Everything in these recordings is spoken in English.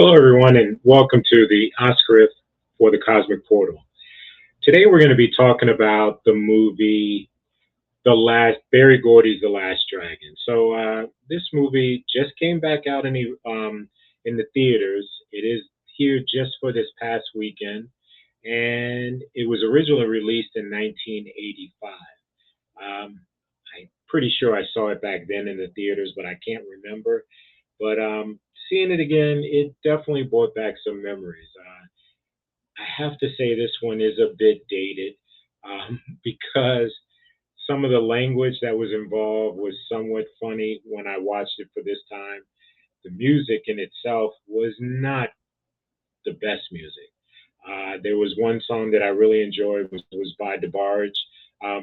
Hello, everyone, and welcome to the Oscar for the Cosmic Portal. Today, we're going to be talking about the movie Barry Gordy's The Last Dragon. This movie just came back out in the theaters. It is here just for this past weekend, and it was originally released in 1985. I'm pretty sure I saw it back then in the theaters, but I can't remember. But seeing it again, it definitely brought back some memories. I have to say this one is a bit dated because some of the language that was involved was somewhat funny when I watched it for this time. The music in itself was not the best music. There was one song that I really enjoyed was by DeBarge,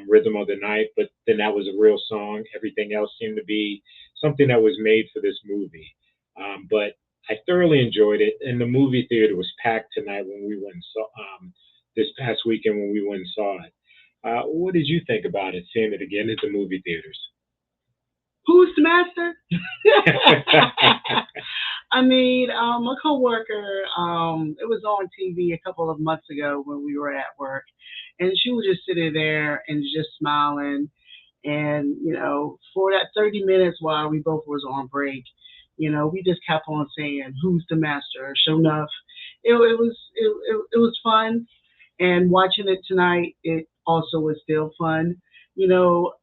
Rhythm of the Night, but then that was a real song. Everything else seemed to be something that was made for this movie. But I thoroughly enjoyed it, and the movie theater was packed tonight when we went and saw this past weekend when we went and saw it. What did you think about it, seeing it again at the movie theaters? Who's the master? I mean, a coworker, it was on TV a couple of months ago when we were at work, and she was just sitting there and just smiling. And for that 30 minutes while we both was on break, we just kept on saying, "Who's the master?" Sure enough, it was fun, and watching it tonight, it also was still fun. You know,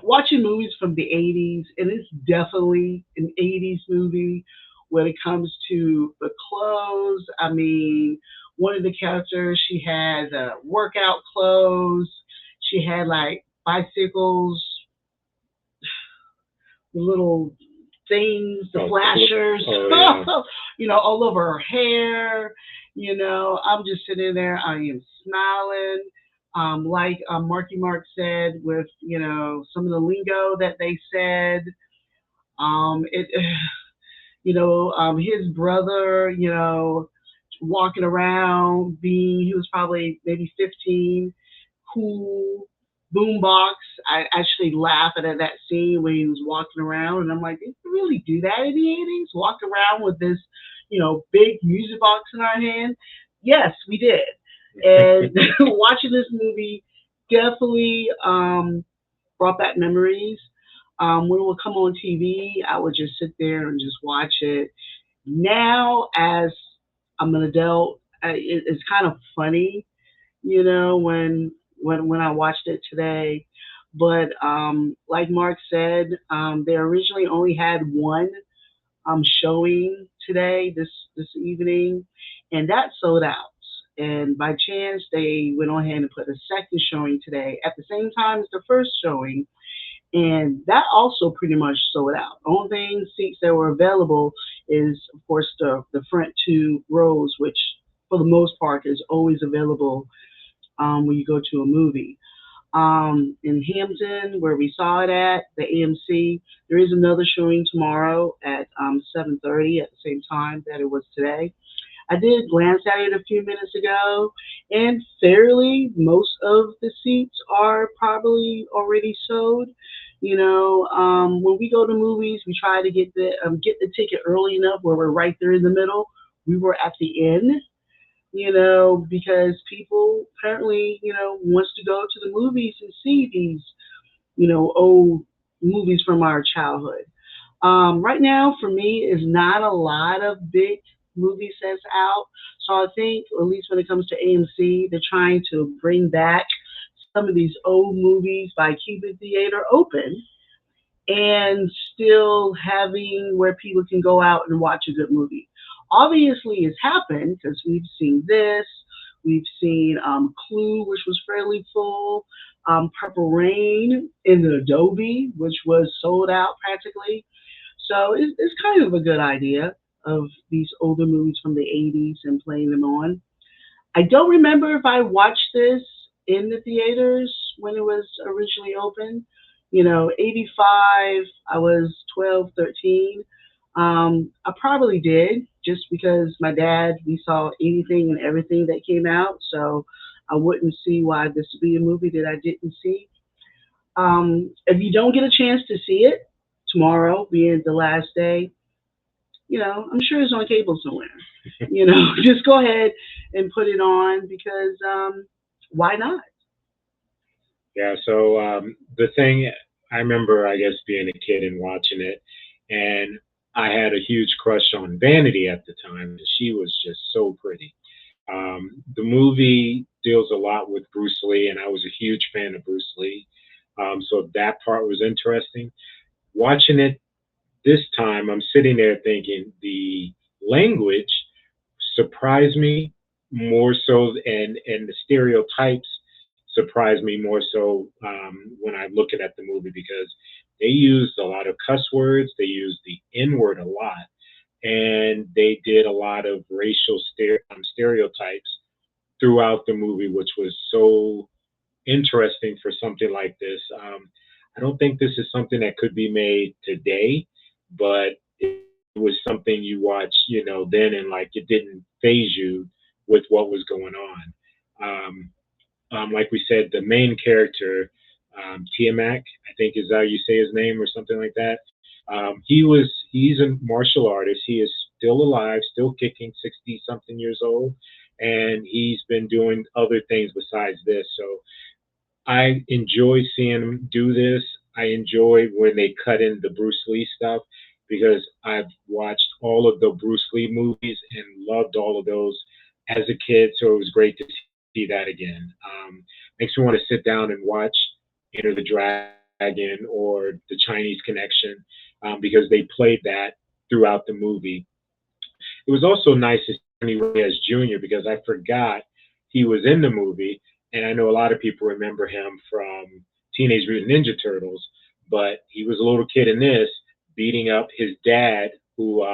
watching movies from the 80s, and it's definitely an 80s movie when it comes to the clothes. I mean, one of the characters, she had workout clothes. She had like bicycles, little things, the flashers, Oh yeah. all over her hair. I'm just sitting there. I am smiling. Like Marky Mark said, with some of the lingo that they said. It, his brother, walking around, he was probably maybe 15, cool, boombox. I actually laugh at that scene when he was walking around, and I'm like, did we really do that in the 80s? Walk around with this, big music box in our hand? Yes, we did. And watching this movie definitely brought back memories. When it would come on TV, I would just sit there and just watch it. Now, as I'm an adult, it's kind of funny, when I watched it today. But like Mark said, they originally only had one showing today, this evening, and that sold out. And by chance, they went on ahead and put a second showing today at the same time as the first showing, and that also pretty much sold out. The only thing seats that were available is, of course, the front two rows, which for the most part is always available when you go to a movie. In Hampton, where we saw it at the AMC, there is another showing tomorrow at 7:30 at the same time that it was today. I did glance at it a few minutes ago, and fairly most of the seats are probably already sold. When we go to movies, we try to get the ticket early enough where we're right there in the middle. We were at the end, because people apparently, wants to go to the movies and see these, old movies from our childhood. Right now, for me, is not a lot of big movie sets out. So I think, at least when it comes to AMC, they're trying to bring back some of these old movies by keeping the theater open and still having where people can go out and watch a good movie. Obviously, it's happened because we've seen this, we've seen Clue, which was fairly full, Purple Rain in the Adobe, which was sold out practically. So it's kind of a good idea of these older movies from the 80s and playing them on. I don't remember if I watched this in the theaters when it was originally open. 85, I was 12, 13. I probably did just because my dad, we saw anything and everything that came out. So I wouldn't see why this would be a movie that I didn't see. If you don't get a chance to see it tomorrow, being the last day, I'm sure it's on cable somewhere. Just go ahead and put it on because why not? Yeah, so the thing I remember, I guess, being a kid and watching it, and I had a huge crush on Vanity at the time. She was just so pretty. The movie deals a lot with Bruce Lee, and I was a huge fan of Bruce Lee. So that part was interesting. Watching it this time, I'm sitting there thinking the language surprised me more so, and the stereotypes surprised me more so when I'm looking at the movie because they used a lot of cuss words, they used the N word a lot, and they did a lot of racial stereotypes throughout the movie, which was so interesting for something like this. I don't think this is something that could be made today, but it was something you watch, then and like it didn't phase you with what was going on. Like we said, the main character, Tiamak, I think is how you say his name or something like that. He's a martial artist. He is still alive, still kicking, 60 something years old, and he's been doing other things besides this. So I enjoy seeing him do this. I enjoy when they cut in the Bruce Lee stuff because I've watched all of the Bruce Lee movies and loved all of those as a kid. So it was great to see that again. Makes me want to sit down and watch Enter the Dragon or the Chinese Connection because they played that throughout the movie. It was also nice to see Ernie Reyes Jr. because I forgot he was in the movie, and I know a lot of people remember him from Teenage Mutant Ninja Turtles, but he was a little kid in this beating up his dad, who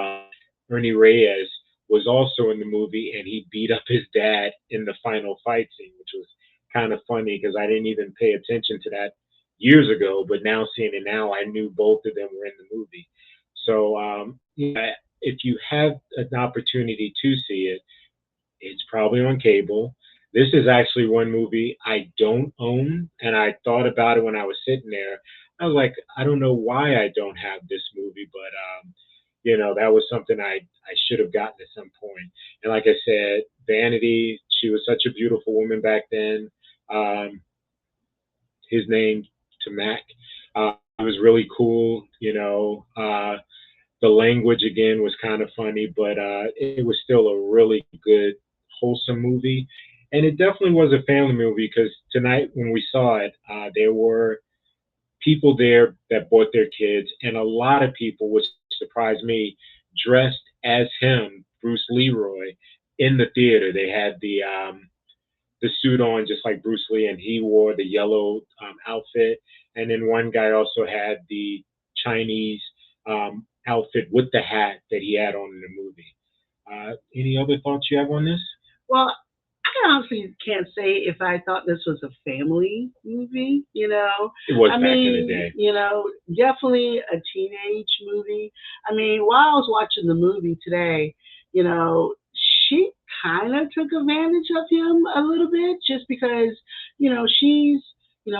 Ernie Reyes was also in the movie, and he beat up his dad in the final fight scene, which was kind of funny because I didn't even pay attention to that years ago, but now seeing it now, I knew both of them were in the movie. So yeah, if you have an opportunity to see it, it's probably on cable. This is actually one movie I don't own, and I thought about it when I was sitting there. I was like, I don't know why I don't have this movie, but that was something I should have gotten at some point. And like I said, Vanity, she was such a beautiful woman back then. Um, his name to Mac. He was really cool. The language again was kind of funny, but it was still a really good, wholesome movie. And it definitely was a family movie because tonight when we saw it, there were people there that brought their kids, and a lot of people, which surprised me, dressed as him, Bruce Leroy, in the theater. They had the suit on just like Bruce Lee, and he wore the yellow outfit. And then one guy also had the Chinese outfit with the hat that he had on in the movie. Any other thoughts you have on this? Well, I can honestly can't say if I thought this was a family movie. It was I back in the mean, day. definitely a teenage movie. I mean, while I was watching the movie today, you know, she kind of took advantage of him a little bit just because,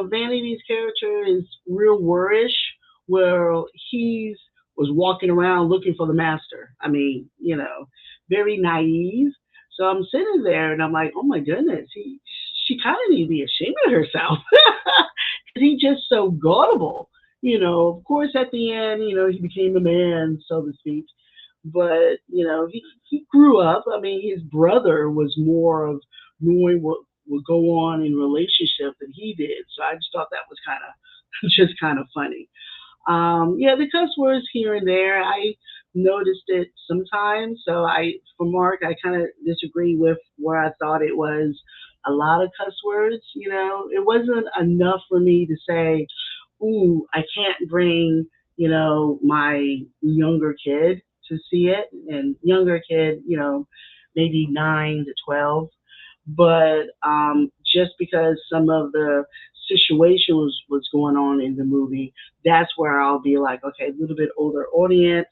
Vanity's character is real worrish, where he's was walking around looking for the master. I mean, very naive. So I'm sitting there and I'm like, oh my goodness, she kind of need to be ashamed of herself because he's just so gullible. Of course, at the end, he became a man, so to speak. But he grew up. I mean, his brother was more of knowing what would go on in relationship than he did. So I just thought that was kind of just kind of funny. Yeah, the cuss words here and there, I noticed it sometimes. So for Mark, I kind of disagree with where I thought it was a lot of cuss words. It wasn't enough for me to say, "Ooh, I can't bring my younger kid to see it," and younger kid, maybe 9 to 12. But just because some of the situation was going on in the movie, that's where I'll be like, okay, a little bit older audience,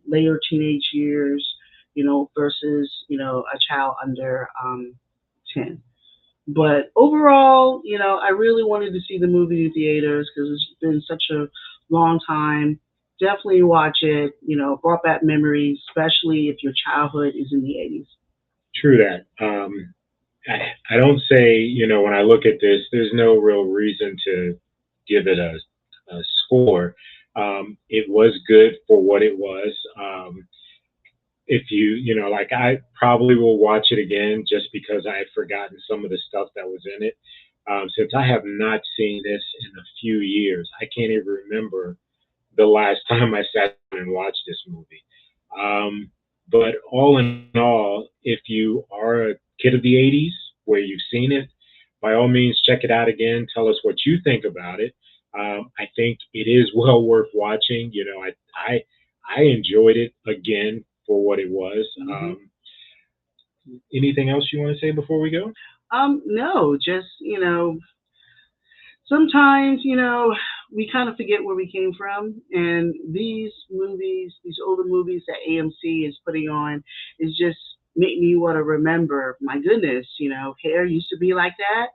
later teenage years, versus a child under 10. But overall, I really wanted to see the movie in theaters because it's been such a long time. definitely watch it. Brought back memories, especially if your childhood is in the 80s. True that. I don't say, when I look at this, there's no real reason to give it a score. It was good for what it was. If like I probably will watch it again just because I had forgotten some of the stuff that was in it. Since I have not seen this in a few years, I can't even remember the last time I sat down and watched this movie. Um, but all in all, if you are a kid of the 80s where you've seen it, by all means, check it out again. Tell us what you think about it. I think it is well worth watching. I enjoyed it again for what it was. Hmm. Anything else you want to say before we go? No, just sometimes we kind of forget where we came from, and these movies, these older movies that AMC is putting on, is just make me want to remember. My goodness, hair used to be like that.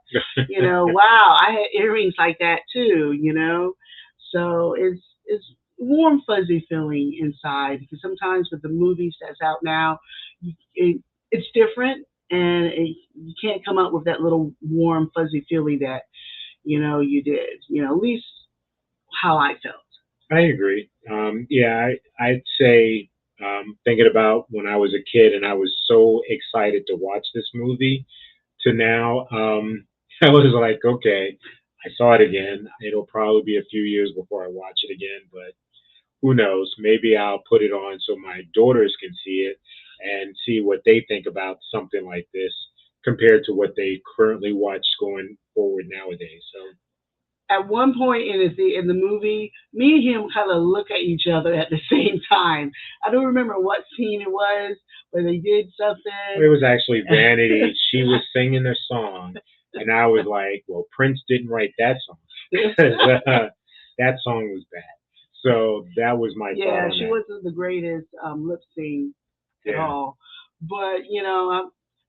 Wow, I had earrings like that too. So it's warm fuzzy feeling inside because sometimes with the movies that's out now, it's different. And you can't come up with that little warm fuzzy feeling that you did. At least how I felt. I agree. Yeah, I'd say thinking about when I was a kid and I was so excited to watch this movie to now, I was like, okay, I saw it again. It'll probably be a few years before I watch it again, but who knows? Maybe I'll put it on so my daughters can see it and see what they think about something like this compared to what they currently watch going forward nowadays. So, At one point in the movie, me and him kind of look at each other at the same time. I don't remember what scene it was, but they did it something. was actually Vanity. She was singing their song, and I was like, "Well, Prince didn't write that song because that song was bad." So that was my thought Yeah, on she that. wasn't the greatest lip sync at Yeah, all. But, I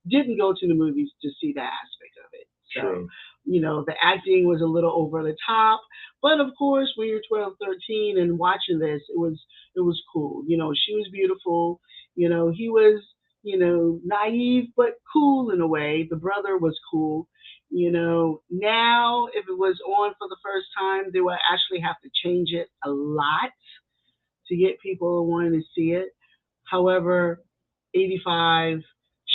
didn't go to the movies to see that aspect of it. So, true. the acting was a little over the top. But of course, when you're 12, 13 and watching this, it was cool. She was beautiful. He was, naive but cool in a way. The brother was cool. Now if it was on for the first time, they would actually have to change it a lot to get people wanting to see it. However, 85,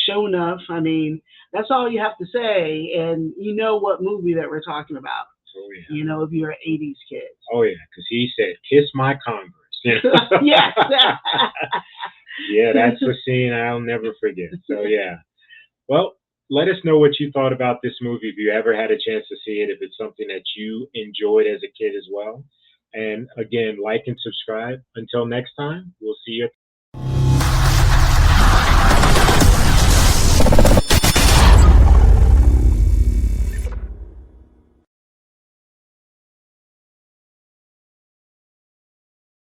show enough. I mean, that's all you have to say, and you know what movie that we're talking about. Oh yeah. If you're an 80s kid. Oh yeah, because he said, "Kiss my Converse." Yes. Yeah, that's a scene I'll never forget. So yeah. Well, let us know what you thought about this movie if you ever had a chance to see it, if it's something that you enjoyed as a kid as well. And again, like and subscribe. Until next time, we'll see you at